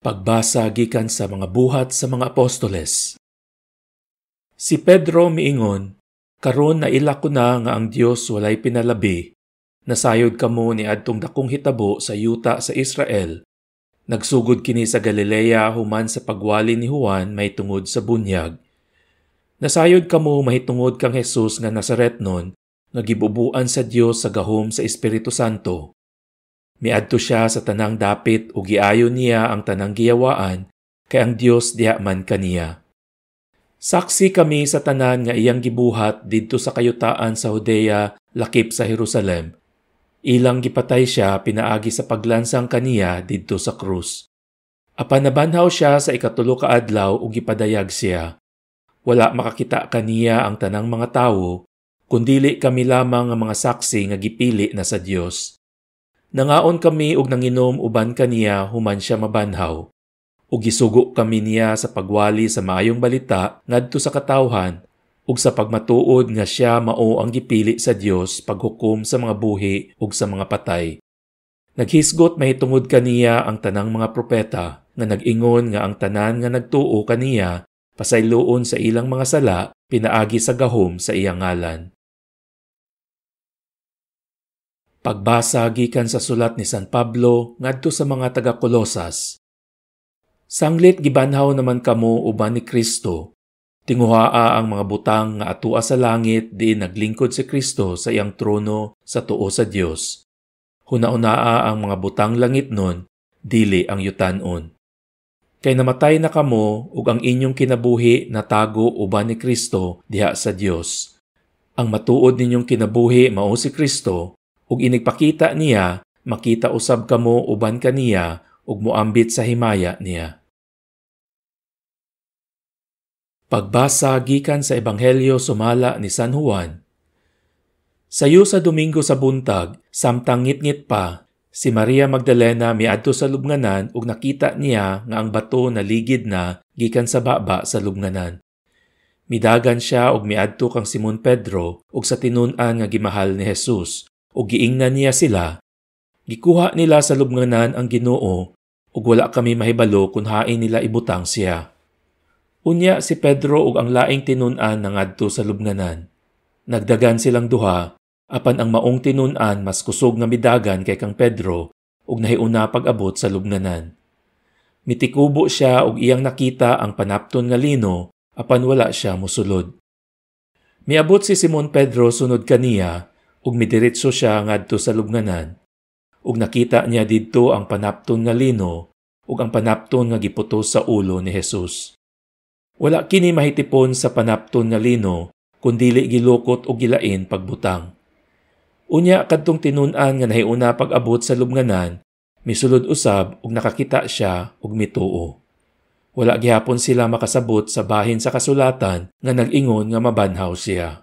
Pagbasa gikan sa mga buhat sa mga apostoles. Si Pedro miingon, karon naila ko na nga ang Dios walay pinalabi. Nasayod kamo ni adtong dakong hitabo sa yuta sa Israel. Nagsugod kini sa Galilea human sa pagwali ni Juan may tungod sa bunyag. Nasayod kamo mahitungod kang Jesus nga Nazaretnon nga gibubuan sa Dios sa gahom sa Espiritu Santo. Miadto siya sa tanang dapit ug giayon niya ang tanang giyawaan kay ang Dios diha man kaniya. Saksi kami sa tanan nga iyang gibuhat didto sa kayutaan sa Judea lakip sa Jerusalem. Ilang gipatay siya pinaagi sa paglansang kaniya didto sa krus. Apan nabanhaw siya sa ikatulo ka adlaw ug gipadayag siya. Wala makakita kaniya ang tanang mga tawo, kundili kami lamang ang mga saksi nga gipili na sa Dios. Nangaon kami ug nanginom uban kaniya human siya mabanhaw. Ug gisugo kami niya sa pagwali sa maayong balita ngadto sa katawhan ug sa pagmatuod nga siya mao ang gipili sa Dios paghukom sa mga buhi ug sa mga patay. Naghisgot mahitungod kaniya ang tanang mga propeta nga nag-ingon nga ang tanan nga nagtuo kaniya pasayloon sa ilang mga sala pinaagi sa gahom sa iyang ngalan. Pagbasa gikan sa sulat ni San Pablo ngadto sa mga taga-Kolosas. Sanglit gibanhaw naman kamo uban ni Kristo. Tinguhaa ang mga butang nga atua sa langit diin naglingkod si Kristo sa iyang trono sa tuo sa Dios. Hunaunaa ang mga butang langit nun, dili ang yutan-on. Kay namatay na kamo ug ang inyong kinabuhi natago uban ni Kristo diha sa Dios. Ang matuod ninyong kinabuhi mao si Kristo. Ug inigpakita niya, makita usab kamo uban kaniya ug moambit sa himaya niya. Pagbasa gikan sa Ebanghelyo sumala ni San Juan. Sayo sa Domingo sa buntag, samtang ngit-ngit pa, si Maria Magdalena miadto sa lubnganan ug nakita niya nga ang bato naligid na gikan sa baba sa lubnganan. Midagan siya ug miadto kang Simon Pedro ug sa tinun-an nga gimahal ni Jesus. O giingnan niya sila. Gikuha nila sa lubnganan ang Ginoo ug wala kami mahibalo kung hain nila ibutang siya. Unya si Pedro ug ang laing tinun-an nangadto sa lubnganan. Nagdagan silang duha, apan ang maong tinun-an mas kusog nga midagan kay kang Pedro ug nahiuna pag-abot sa lubnganan. Mitikubo siya ug iyang nakita ang panapton nga lino, apan wala siya mosulod. Miabot si Simon Pedro sunod kaniya, ug midiretso siya ngadto sa lubnganan. Ug nakita niya didto ang panapton nga lino ug ang panapton nga giputos sa ulo ni Jesus. Wala kini mahitipon sa panapton nga lino kundili gilukot ug gilain pagbutang. Unya kadtong tinun-an nga nahiuna pag-abot sa lubnganan, misulod usab ug nakakita siya ug mituo. Wala gihapon sila makasabot sa bahin sa kasulatan nga nag-ingon nga mabanhaw siya.